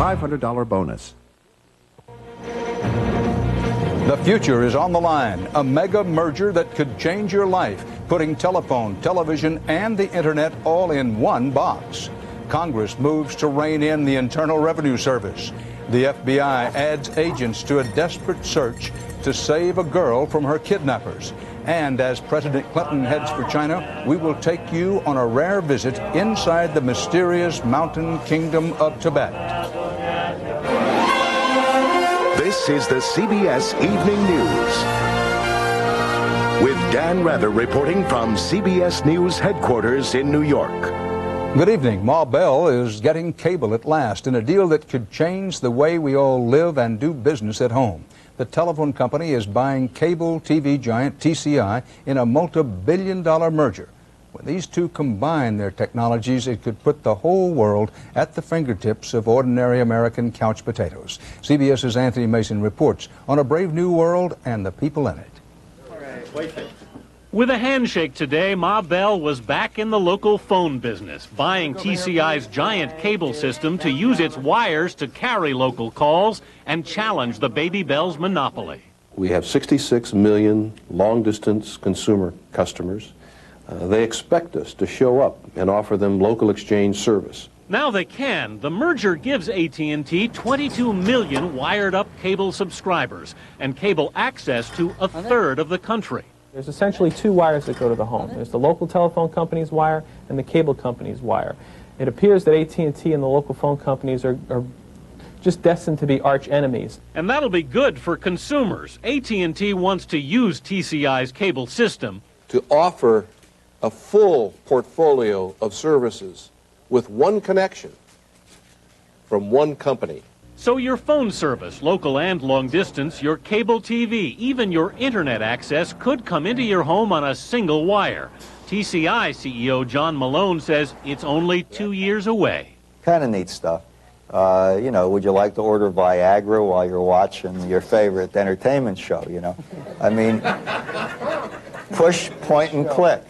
$500 bonus. The future is on the line. A mega merger that could change your life, putting telephone, television, and the internet all in one box. Congress moves to rein in the Internal Revenue Service. The FBI adds agents to a desperate search to save a girl from her kidnappers. And as President Clinton heads for China, we will take you on a rare visit inside the mysterious mountain kingdom of Tibet. This is the CBS Evening News. With Dan Rather reporting from CBS News headquarters in New York. Good evening. Ma Bell is getting cable at last in a deal that could change the way we all live and do business at home. The telephone company is buying cable TV giant TCI in a multi-billion-dollar merger. When these two combine their technologies, it could put the whole world at the fingertips of ordinary American couch potatoes. CBS's Anthony Mason reports on a brave new world and the people in it. With a handshake today, Ma Bell was back in the local phone business, buying TCI's giant cable system to use its wires to carry local calls and challenge the Baby Bell's monopoly. We have 66 million long-distance consumer customers. They expect us to show up and offer them local exchange service. Now they can. The merger gives AT&T 22 million wired-up cable subscribers and cable access to a third of the country. There's essentially two wires that go to the home. There's the local telephone company's wire and the cable company's wire. It appears that AT&T and the local phone companies are just destined to be arch enemies. And that'll be good for consumers. AT&T wants to use TCI's cable system To offer a full portfolio of services with one connection from one company. so your phone service, local and long distance, your cable TV, even your internet access could come into your home on a single wire. TCI CEO John Malone says it's only 2 years away. Kind of neat stuff. You know, would you like to order Viagra while you're watching your favorite entertainment show, you know? I mean, push, point, and click.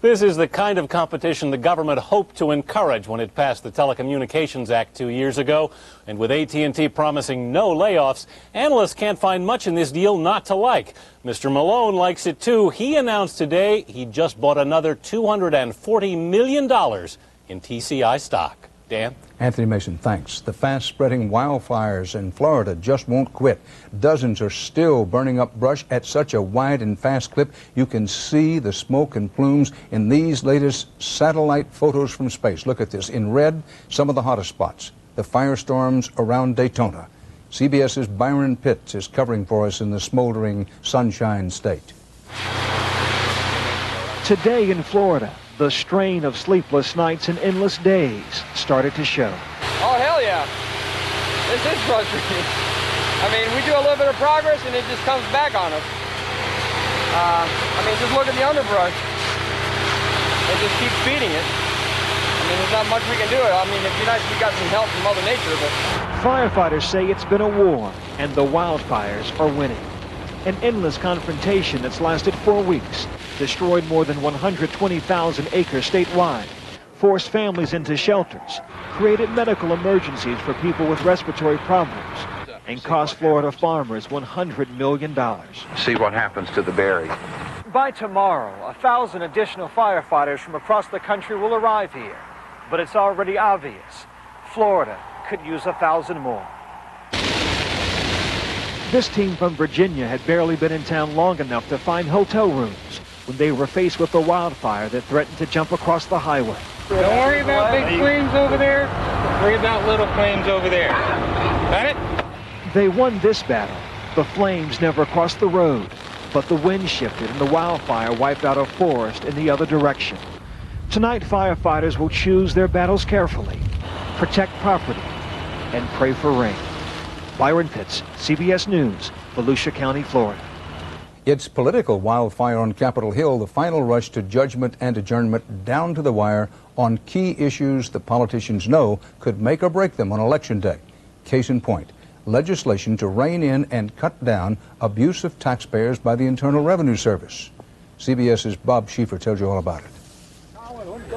This is the kind of competition the government hoped to encourage when it passed the Telecommunications Act 2 years ago. And with AT&T promising no layoffs, analysts can't find much in this deal not to like. Mr. Malone likes it too. He announced today he just bought another $240 million in TCI stock. Dan? Anthony Mason, thanks. The fast-spreading wildfires in Florida just won't quit. Dozens are still burning up brush at such a wide and fast clip you can see the smoke and plumes in these latest satellite photos from space. Look at this. In red, some of the hottest spots, the firestorms around Daytona. CBS's Byron Pitts is covering for us in the smoldering Sunshine State. Today in Florida, the strain of sleepless nights and endless days started to show. Oh, hell yeah. This is frustrating. I mean, we do a little bit of progress and it just comes back on us. I mean, just look at the underbrush. It just keeps feeding it. I mean, there's not much we can do. I mean, it'd be nice if we got some help from Mother Nature, but... Firefighters say it's been a war, and the wildfires are winning. An endless confrontation that's lasted 4 weeks, destroyed more than 120,000 acres statewide, forced families into shelters, created medical emergencies for people with respiratory problems, and cost Florida farmers $100 million. See what happens to the berry. By tomorrow, 1,000 additional firefighters from across the country will arrive here. But it's already obvious, Florida could use 1,000 more. This team from Virginia had barely been in town long enough to find hotel rooms when they were faced with a wildfire that threatened to jump across the highway. Don't worry about big flames over there. Worry about little flames over there. Got it? They won this battle. The flames never crossed the road, but the wind shifted and the wildfire wiped out a forest in the other direction. Tonight, firefighters will choose their battles carefully, protect property, and pray for rain. Byron Pitts, CBS News, Volusia County, Florida. It's political wildfire on Capitol Hill, the final rush to judgment and adjournment down to the wire on key issues the politicians know could make or break them on Election Day. Case in point, legislation to rein in and cut down abuse of taxpayers by the Internal Revenue Service. CBS's Bob Schieffer tells you all about it.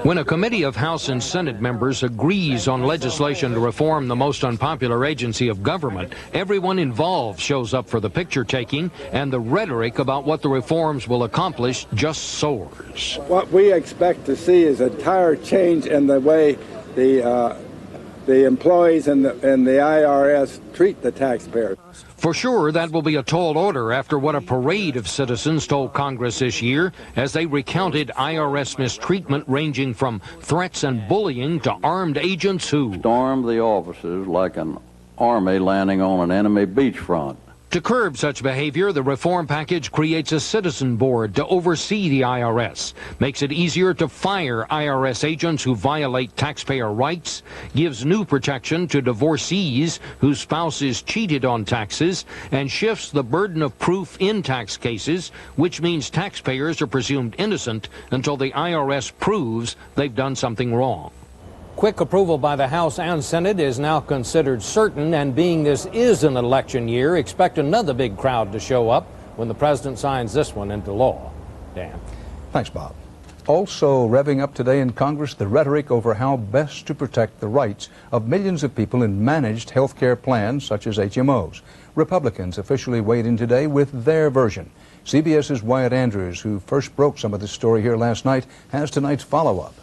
When a committee of House and Senate members agrees on legislation to reform the most unpopular agency of government, everyone involved shows up for the picture taking, and the rhetoric about what the reforms will accomplish just soars. What we expect to see is an entire change in the way the employees and the IRS treat the taxpayers. For sure, that will be a tall order after what a parade of citizens told Congress this year as they recounted IRS mistreatment ranging from threats and bullying to armed agents who stormed the offices like an army landing on an enemy beachfront. To curb such behavior, the reform package creates a citizen board to oversee the IRS, makes it easier to fire IRS agents who violate taxpayer rights, gives new protection to divorcees whose spouses cheated on taxes, and shifts the burden of proof in tax cases, which means taxpayers are presumed innocent until the IRS proves they've done something wrong. Quick approval by the House and Senate is now considered certain, and being this is an election year, expect another big crowd to show up when the president signs this one into law. Dan. Thanks, Bob. Also revving up today in Congress, the rhetoric over how best to protect the rights of millions of people in managed health care plans such as HMOs. Republicans officially weighed in today with their version. CBS's Wyatt Andrews, who first broke some of this story here last night, has tonight's follow-up.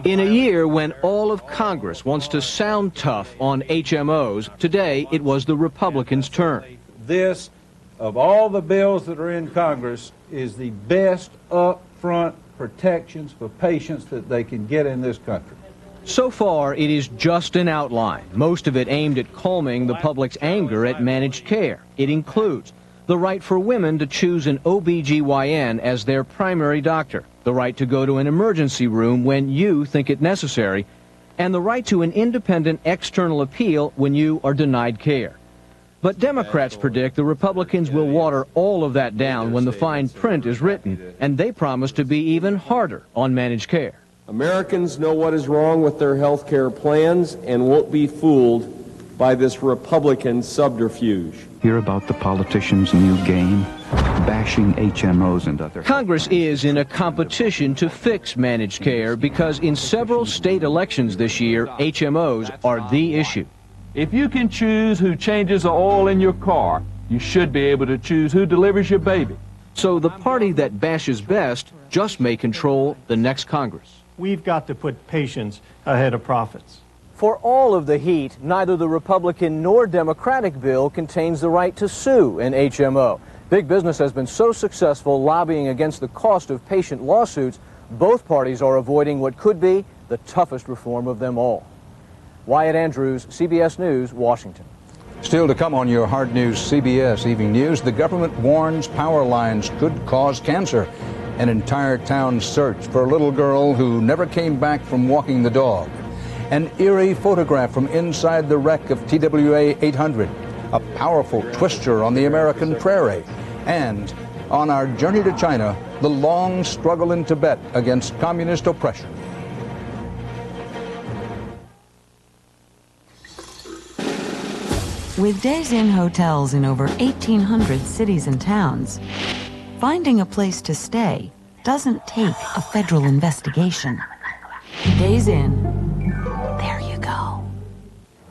In a year when all of Congress wants to sound tough on HMOs, today it was the Republicans' turn. This, of all the bills that are in Congress, is the best upfront protections for patients that they can get in this country. So far, it is just an outline, most of it aimed at calming the public's anger at managed care. It includes the right for women to choose an OB/GYN as their primary doctor, the right to go to an emergency room when you think it necessary, and the right to an independent external appeal when you are denied care. But Democrats predict the Republicans will water all of that down when the fine print is written, and they promise to be even harder on managed care. Americans know what is wrong with their health care plans and won't be fooled by this Republican subterfuge. Hear about the politicians' new game, bashing HMOs and other... Congress is in a competition to fix managed care because in several state elections this year, HMOs are the issue. If you can choose who changes the oil in your car, you should be able to choose who delivers your baby. So the party that bashes best just may control the next Congress. We've got to put patients ahead of profits. For all of the heat, neither the Republican nor Democratic bill contains the right to sue an HMO. Big business has been so successful lobbying against the cost of patient lawsuits, both parties are avoiding what could be the toughest reform of them all. Wyatt Andrews, CBS News, Washington. Still to come on your hard news CBS Evening News, the government warns power lines could cause cancer. An entire town search for a little girl who never came back from walking the dog. An eerie photograph from inside the wreck of TWA 800, a powerful twister on the American prairie, and on our journey to China, the long struggle in Tibet against communist oppression. With Days Inn hotels in over 1,800 cities and towns, finding a place to stay doesn't take a federal investigation. Days Inn, there you go.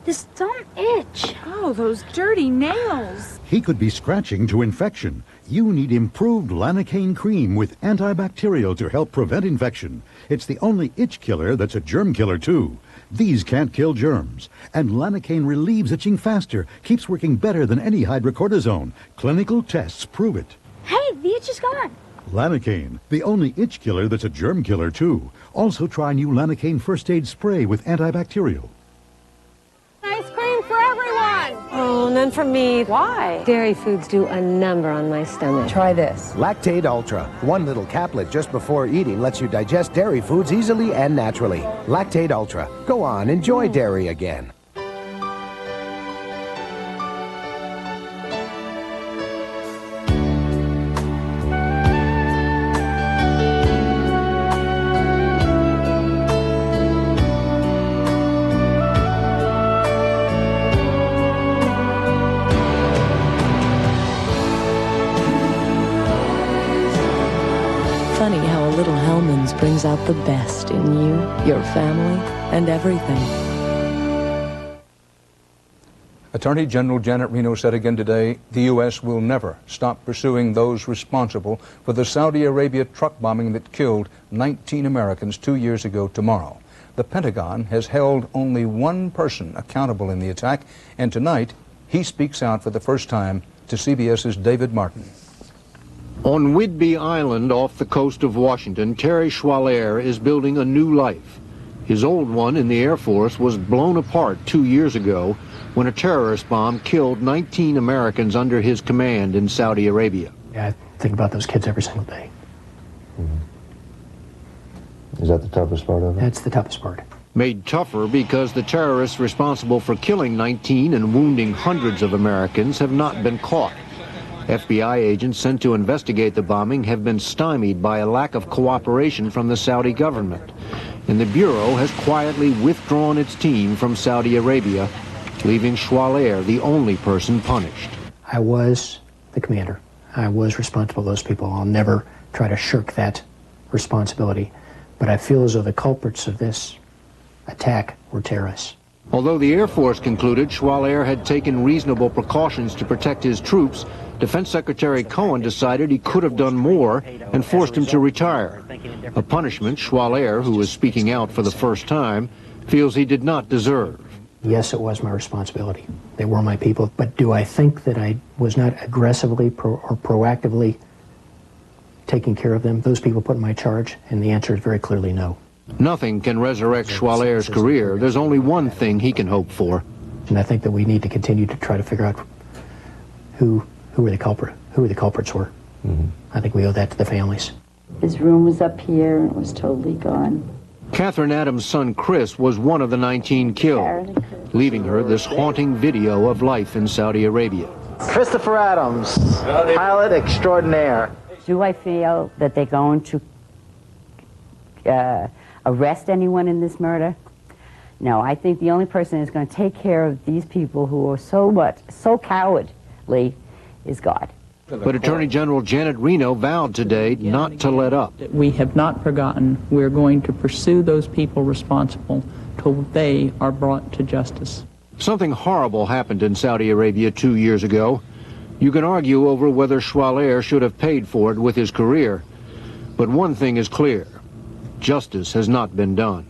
This don't itch. Oh, those dirty nails. He could be scratching to infection. You need improved Lanacane cream with antibacterial to help prevent infection. It's the only itch killer that's a germ killer, too. These can't kill germs. And Lanacane relieves itching faster, keeps working better than any hydrocortisone. Clinical tests prove it. Hey, the itch is gone. Lanacane, the only itch killer that's a germ killer, too. Also try new Lanacane First Aid Spray with antibacterial. Ice cream for everyone. Oh, none for me. Why? Dairy foods do a number on my stomach. Try this. Lactate Ultra. One little caplet just before eating lets you digest dairy foods easily and naturally. Lactate Ultra. Go on, enjoy dairy again. Little Hellman's brings out the best in you, your family, and everything. Attorney General Janet Reno said again today, the U.S. will never stop pursuing those responsible for the Saudi Arabia truck bombing that killed 19 Americans 2 years ago tomorrow. The Pentagon has held only one person accountable in the attack, and tonight he speaks out for the first time to CBS's David Martin. On Whidbey Island off the coast of Washington, Terry Schwaller is building a new life. His old one in the Air Force was blown apart 2 years ago when a terrorist bomb killed 19 Americans under his command in Saudi Arabia. Yeah, I think about those kids every single day. Is that the toughest part of it? That's the toughest part. Made tougher because the terrorists responsible for killing 19 and wounding hundreds of Americans have not been caught. FBI agents sent to investigate the bombing have been stymied by a lack of cooperation from the Saudi government. And the Bureau has quietly withdrawn its team from Saudi Arabia, leaving Schwaller the only person punished. I was the commander. I was responsible for those people. I'll never try to shirk that responsibility. But I feel as though the culprits of this attack were terrorists. Although the Air Force concluded Schwaller had taken reasonable precautions to protect his troops, Defense Secretary Cohen decided he could have done more and forced him to retire. A punishment Schwaller, who is speaking out for the first time, feels he did not deserve. Yes, it was my responsibility. They were my people. But do I think that I was not aggressively or proactively taking care of them? Those people put in my charge, and the answer is very clearly no. Nothing can resurrect Schwaller's career. There's only one thing he can hope for. And I think that we need to continue to try to figure out who the culprits were. I think we owe that to the families. His room was up here and it was totally gone. Catherine Adams' son Chris was one of the 19 killed, leaving her this haunting video of life in Saudi Arabia. Christopher Adams, pilot extraordinaire. Do I feel that they're going to arrest anyone in this murder? No, I think the only person who's going to take care of these people who are so cowardly is God. But Attorney General Janet Reno vowed today not to let up. We have not forgotten. We're going to pursue those people responsible till they are brought to justice. Something horrible happened in Saudi Arabia 2 years ago. You can argue over whether Schwaller should have paid for it with his career. But one thing is clear. Justice has not been done.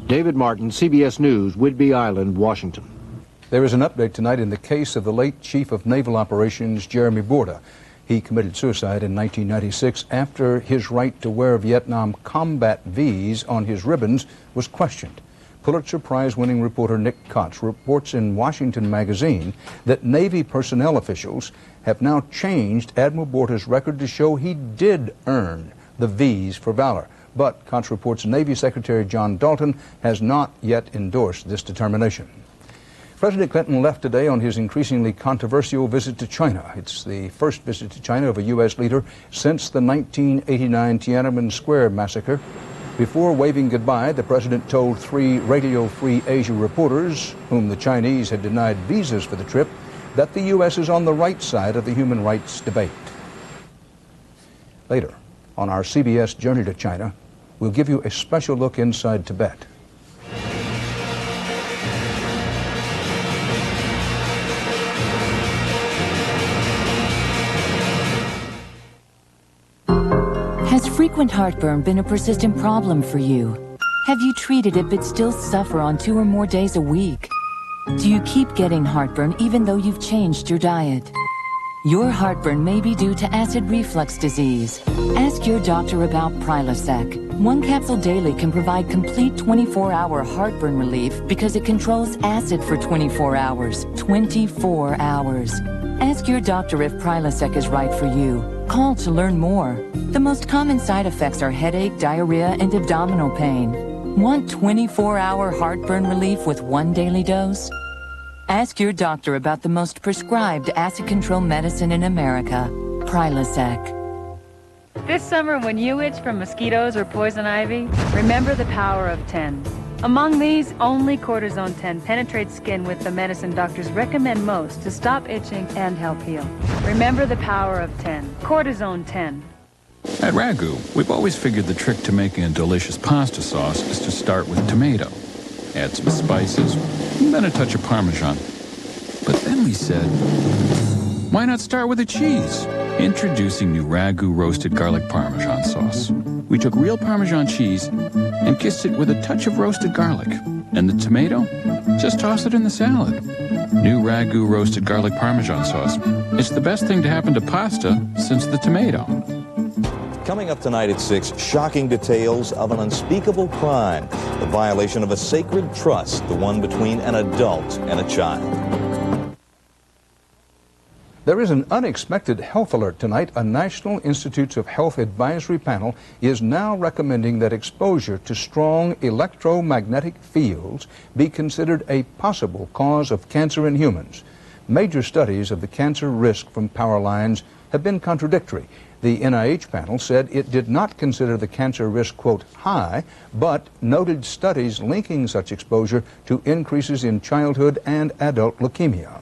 David Martin, CBS News, Whidbey Island, Washington. There is an update tonight in the case of the late Chief of Naval Operations, Jeremy Borda. He committed suicide in 1996 after his right to wear Vietnam combat Vs on his ribbons was questioned. Pulitzer Prize-winning reporter Nick Kotz reports in Washington Magazine that Navy personnel officials have now changed Admiral Borda's record to show he did earn the Vs for valor. But Kotz reports Navy Secretary John Dalton has not yet endorsed this determination. President Clinton left today on his increasingly controversial visit to China. It's the first visit to China of a U.S. leader since the 1989 Tiananmen Square massacre. Before waving goodbye, the president told 3 Radio Free Asia reporters, whom the Chinese had denied visas for the trip, that the U.S. is on the right side of the human rights debate. Later, on our CBS Journey to China, we'll give you a special look inside Tibet. Has frequent heartburn been a persistent problem for you? Have you treated it but still suffer on 2 or more days a week? Do you keep getting heartburn even though you've changed your diet? Your heartburn may be due to acid reflux disease. Ask your doctor about Prilosec. 1 capsule daily can provide complete 24-hour heartburn relief because it controls acid for 24 hours. 24 hours. Ask your doctor if Prilosec is right for you. Call to learn more. The most common side effects are headache, diarrhea, and abdominal pain. Want 24-hour heartburn relief with 1 daily dose? Ask your doctor about the most prescribed acid control medicine in America, Prilosec. This summer, when you itch from mosquitoes or poison ivy, remember the power of 10. Among these, only Cortisone 10 penetrates skin with the medicine doctors recommend most to stop itching and help heal. Remember the power of 10. Cortisone 10. At Ragu, we've always figured the trick to making a delicious pasta sauce is to start with tomato. Add some spices, and then a touch of Parmesan. But then we said, why not start with a cheese? Introducing new Ragu roasted garlic Parmesan sauce. We took real Parmesan cheese and kissed it with a touch of roasted garlic. And the tomato? Just toss it in the salad. New Ragu roasted garlic Parmesan sauce. It's the best thing to happen to pasta since the tomato. Coming up tonight at 6, shocking details of an unspeakable crime, the violation of a sacred trust, the one between an adult and a child. There is an unexpected health alert tonight. A National Institutes of Health advisory panel is now recommending that exposure to strong electromagnetic fields be considered a possible cause of cancer in humans. Major studies of the cancer risk from power lines have been contradictory. The NIH panel said it did not consider the cancer risk, quote, high, but noted studies linking such exposure to increases in childhood and adult leukemia.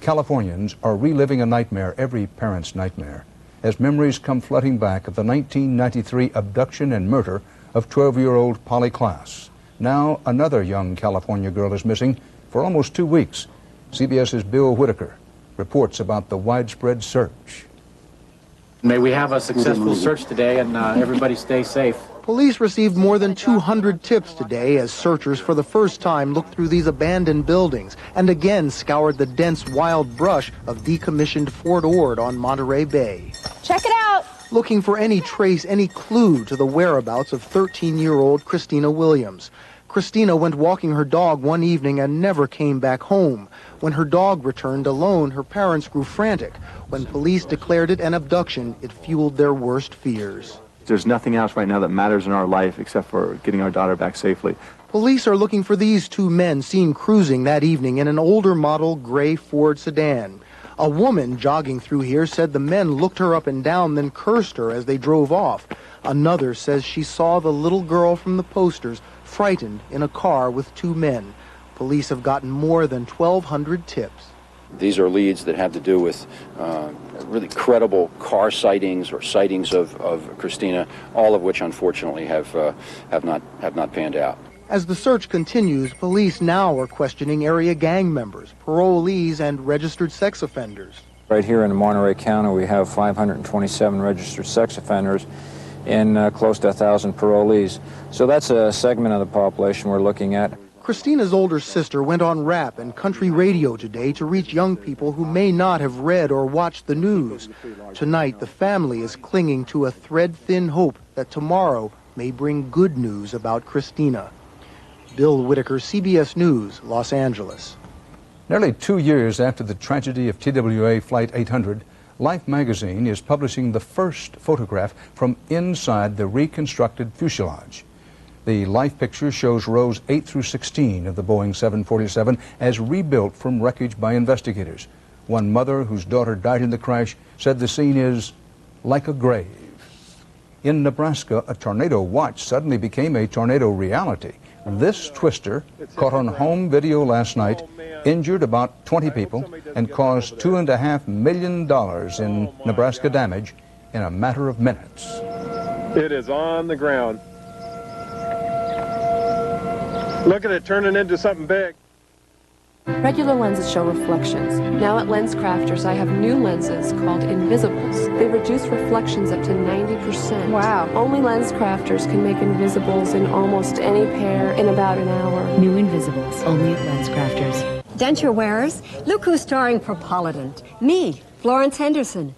Californians are reliving a nightmare, every parent's nightmare, as memories come flooding back of the 1993 abduction and murder of 12-year-old Polly Klaas. Now another young California girl is missing for almost 2 weeks. CBS's Bill Whitaker reports about the widespread search. May we have a successful search today, and everybody stay safe. Police received more than 200 tips today as searchers for the first time looked through these abandoned buildings and again scoured the dense wild brush of decommissioned Fort Ord on Monterey Bay. Check it out! Looking for any trace, any clue to the whereabouts of 13-year-old Christina Williams. Christina went walking her dog one evening and never came back home. When her dog returned alone, her parents grew frantic. When police declared it an abduction, it fueled their worst fears. There's nothing else right now that matters in our life except for getting our daughter back safely. Police are looking for these two men seen cruising that evening in an older model gray Ford sedan. A woman jogging through here said the men looked her up and down, then cursed her as they drove off. Another says she saw the little girl from the posters frightened in a car with two men. Police have gotten more than 1,200 tips. These are leads that have to do with really credible car sightings or sightings of Christina, all of which unfortunately have not panned out. As the search continues, police now are questioning area gang members, parolees, and registered sex offenders. Right here in Monterey County, we have 527 registered sex offenders and close to 1,000 parolees. So that's a segment of the population we're looking at. Christina's older sister went on rap and country radio today to reach young people who may not have read or watched the news. Tonight, the family is clinging to a thread-thin hope that tomorrow may bring good news about Christina. Bill Whitaker, CBS News, Los Angeles. Nearly 2 years after the tragedy of TWA Flight 800, Life magazine is publishing the first photograph from inside the reconstructed fuselage. The Life picture shows rows 8 through 16 of the Boeing 747 as rebuilt from wreckage by investigators. One mother whose daughter died in the crash said the scene is like a grave. In Nebraska, a tornado watch suddenly became a tornado reality. This twister, caught on home video last night, injured about 20 people and caused $2.5 million in Nebraska damage in a matter of minutes. It is on the ground. Look at it turning into something big. Regular lenses show reflections. Now at Lens Crafters, I have new lenses called Invisibles. They reduce reflections up to 90%. Wow. Only Lens Crafters can make Invisibles in almost any pair in about an hour. New Invisibles, only at Lens Crafters. Denture wearers, look who's starring for Polident. Me, Florence Henderson.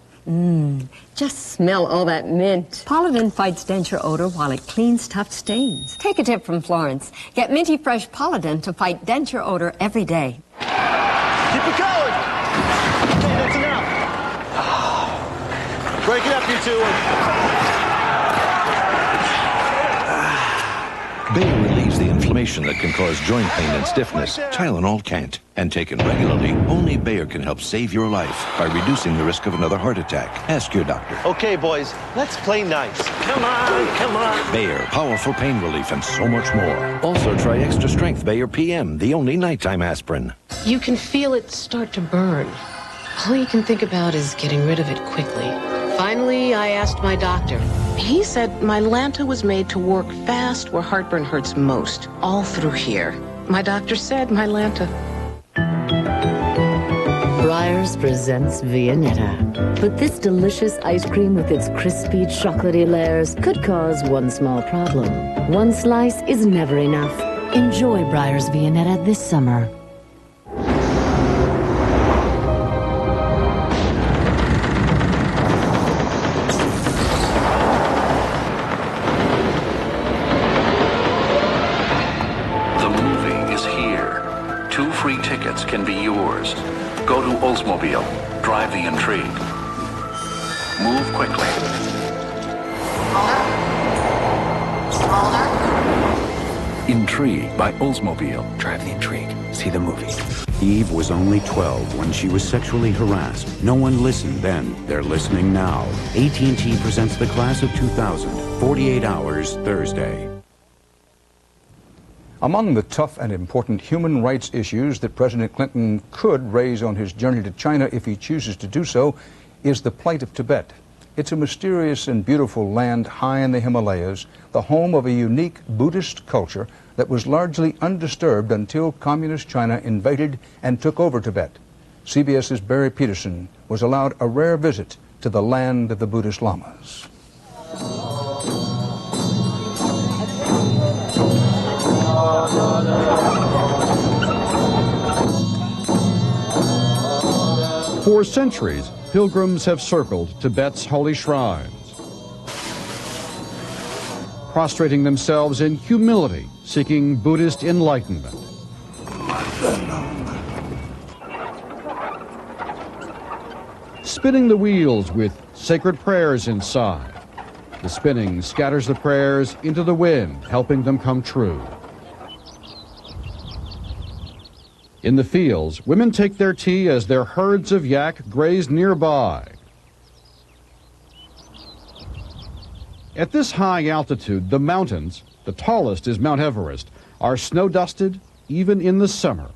Just smell all that mint. Polident fights denture odor while it cleans tough stains. Take a tip from Florence. Get minty fresh Polident to fight denture odor every day. Keep it going. Okay, that's enough. Break it up, you two. Bayer relieves the inflammation that can cause joint pain and stiffness. Tylenol can't. And taken regularly, only Bayer can help save your life by reducing the risk of another heart attack. Ask your doctor. Okay, boys, let's play nice. Come on, come on. Bayer, powerful pain relief and so much more. Also try Extra Strength Bayer PM, the only nighttime aspirin. You can feel it start to burn. All you can think about is getting rid of it quickly. Finally, I asked my doctor. He said my Lanta was made to work fast where heartburn hurts most, all through here. My doctor said my Lanta. Breyers presents Viennetta. But this delicious ice cream with its crispy, chocolatey layers could cause one small problem. One slice is never enough. Enjoy Breyers Viennetta this summer. The movie is here. 2 free tickets can be yours. Go to Oldsmobile. Drive the intrigue. Move quickly. Intrigue by Oldsmobile. Drive the intrigue. See the movie. Eve was only 12 when she was sexually harassed. No one listened then. They're listening now. AT&T presents the Class of 2000. 48 Hours, Thursday. Among the tough and important human rights issues that President Clinton could raise on his journey to China if he chooses to do so is the plight of Tibet. It's a mysterious and beautiful land high in the Himalayas, the home of a unique Buddhist culture that was largely undisturbed until Communist China invaded and took over Tibet. CBS's Barry Peterson was allowed a rare visit to the land of the Buddhist lamas. For centuries, pilgrims have circled Tibet's holy shrines, prostrating themselves in humility, seeking Buddhist enlightenment. Spinning the wheels with sacred prayers inside. The spinning scatters the prayers into the wind, helping them come true. In the fields, women take their tea as their herds of yak graze nearby. At this high altitude, the mountains, the tallest is Mount Everest, are snow-dusted even in the summer.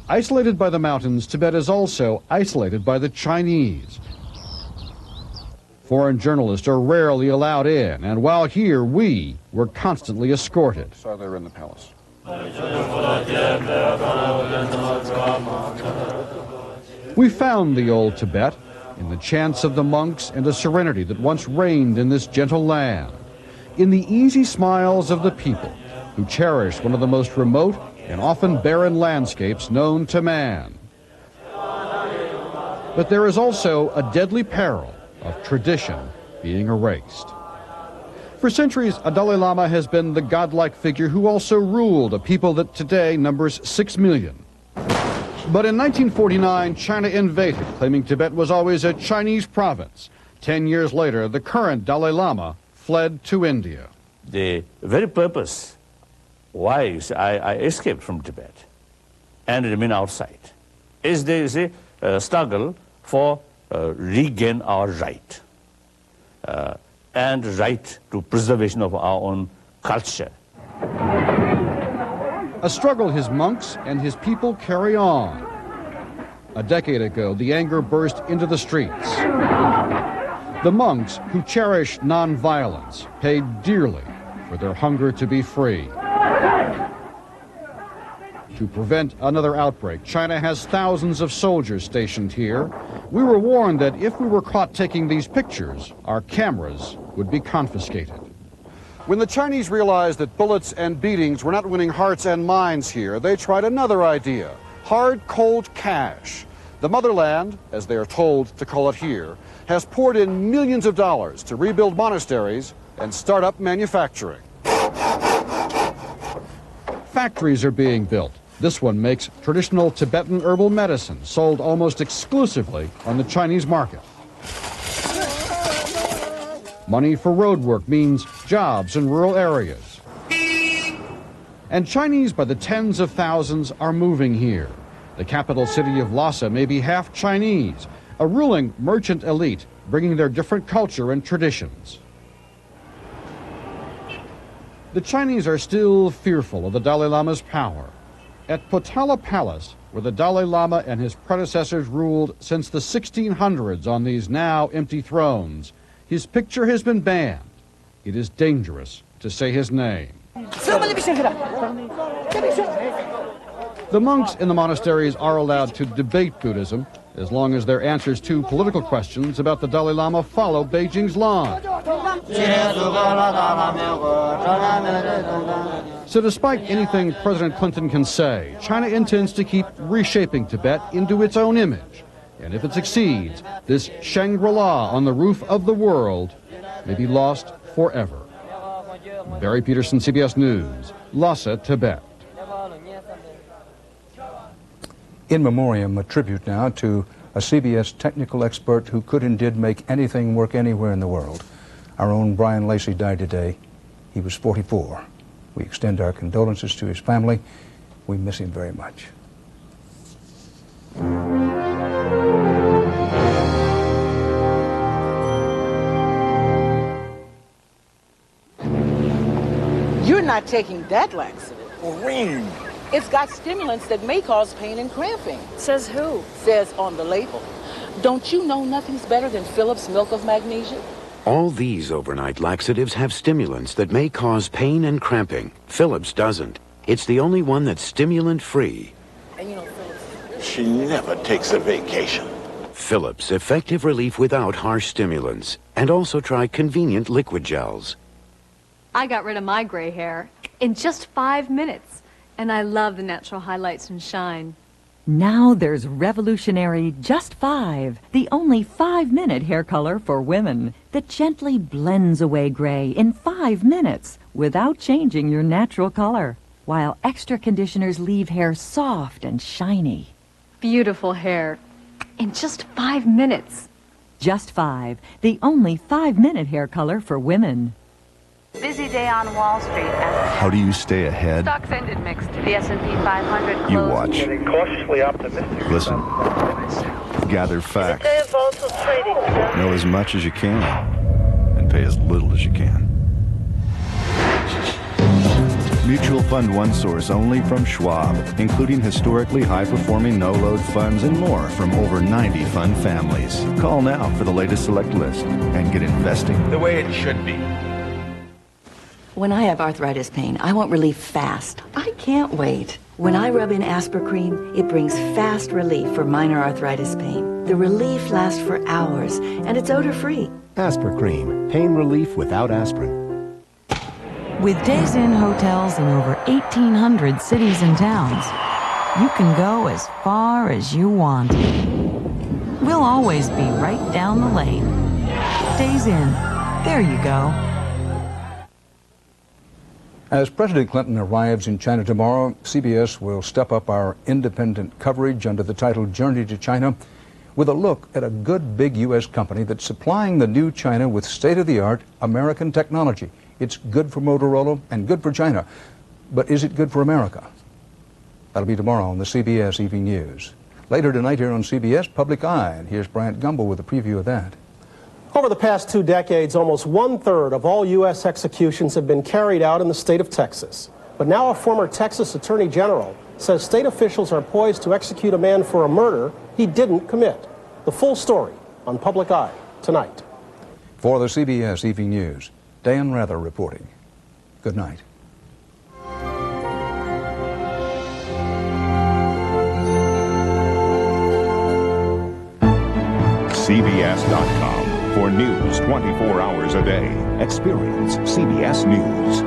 Isolated by the mountains, Tibet is also isolated by the Chinese. Foreign journalists are rarely allowed in, and while here, we were constantly escorted. So they're in the palace. We found the old Tibet in the chants of the monks and a serenity that once reigned in this gentle land, in the easy smiles of the people who cherish one of the most remote and often barren landscapes known to man. But there is also a deadly peril of tradition being erased. For centuries, a Dalai Lama has been the godlike figure who also ruled a people that today numbers 6 million. But in 1949, China invaded, claiming Tibet was always a Chinese province. 10 years later, the current Dalai Lama fled to India. The very purpose why I escaped from Tibet and remain outside is there is a struggle for regain our right and right to preservation of our own culture. A struggle his monks and his people carry on. A decade ago, the anger burst into the streets. The monks, who cherish nonviolence, paid dearly for their hunger to be free. To prevent another outbreak, China has thousands of soldiers stationed here. We were warned that if we were caught taking these pictures, our cameras would be confiscated. When the Chinese realized that bullets and beatings were not winning hearts and minds here, they tried another idea: hard, cold cash. The motherland, as they are told to call it here, has poured in millions of dollars to rebuild monasteries and start up manufacturing. Factories are being built. This one makes traditional Tibetan herbal medicine sold almost exclusively on the Chinese market. Money for road work means jobs in rural areas. And Chinese by the tens of thousands are moving here. The capital city of Lhasa may be half Chinese, a ruling merchant elite bringing their different culture and traditions. The Chinese are still fearful of the Dalai Lama's power. At Potala Palace, where the Dalai Lama and his predecessors ruled since the 1600s on these now empty thrones, his picture has been banned. It is dangerous to say his name. The monks in the monasteries are allowed to debate Buddhism as long as their answers to political questions about the Dalai Lama follow Beijing's line. So despite anything President Clinton can say, China intends to keep reshaping Tibet into its own image. And if it succeeds, this Shangri-La on the roof of the world may be lost forever. Barry Peterson, CBS News, Lhasa, Tibet. In memoriam, a tribute now to a CBS technical expert who could and did make anything work anywhere in the world. Our own Brian Lacey died today. He was 44. We extend our condolences to his family. We miss him very much. You're not taking that laxative. Ring. It's got stimulants that may cause pain and cramping. Says who? Says on the label. Don't you know nothing's better than Phillips Milk of Magnesia? All these overnight laxatives have stimulants that may cause pain and cramping. Phillips doesn't. It's the only one that's stimulant-free. And you know Phillips... She never takes a vacation. Phillips, effective relief without harsh stimulants. And also try convenient liquid gels. I got rid of my gray hair in just 5 minutes. And I love the natural highlights and shine. Now there's revolutionary Just 5, the only 5-minute hair color for women that gently blends away gray in 5 minutes without changing your natural color, while extra conditioners leave hair soft and shiny. Beautiful hair in just 5 minutes. Just 5, the only 5-minute hair color for women. Busy day on Wall Street. How do you stay ahead? Stocks ended mixed. The S&P 500 closed. You watch. Getting cautiously optimistic. Listen. Gather facts. Day of volatile trading. Know as much as you can. And pay as little as you can. Mutual Fund One Source only from Schwab, including historically high-performing no-load funds and more from over 90 fund families. Call now for the latest select list and get investing The way it should be. When I have arthritis pain, I want relief fast. I can't wait. When I rub in Aspercreme, it brings fast relief for minor arthritis pain. The relief lasts for hours, and it's odor-free. Aspercreme, pain relief without aspirin. With Days Inn hotels in over 1,800 cities and towns, you can go as far as you want. We'll always be right down the lane. Days Inn. There you go. As President Clinton arrives in China tomorrow, CBS will step up our independent coverage under the title Journey to China with a look at a good big U.S. company that's supplying the new China with state-of-the-art American technology. It's good for Motorola and good for China. But is it good for America? That'll be tomorrow on the CBS Evening News. Later tonight here on CBS Public Eye, and here's Bryant Gumbel with a preview of that. Over the past 2 decades, almost 1/3 of all U.S. executions have been carried out in the state of Texas. But now a former Texas Attorney General says state officials are poised to execute a man for a murder he didn't commit. The full story on Public Eye tonight. For the CBS Evening News, Dan Rather reporting. Good night. CBS.com. For news 24 hours a day. Experience CBS News.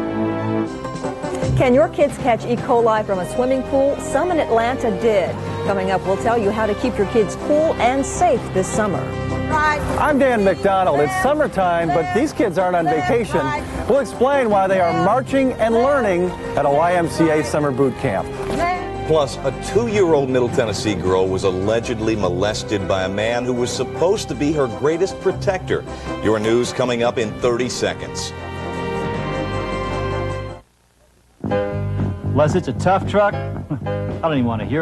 Can your kids catch E. coli from a swimming pool? Some in Atlanta did. Coming up, we'll tell you how to keep your kids cool and safe this summer. I'm Dan McDonald. It's summertime, but these kids aren't on vacation. We'll explain why they are marching and learning at a YMCA summer boot camp. Plus, a 2-year-old Middle Tennessee girl was allegedly molested by a man who was supposed to be her greatest protector. Your news coming up in 30 seconds. Les, it's a tough truck. I don't even want to hear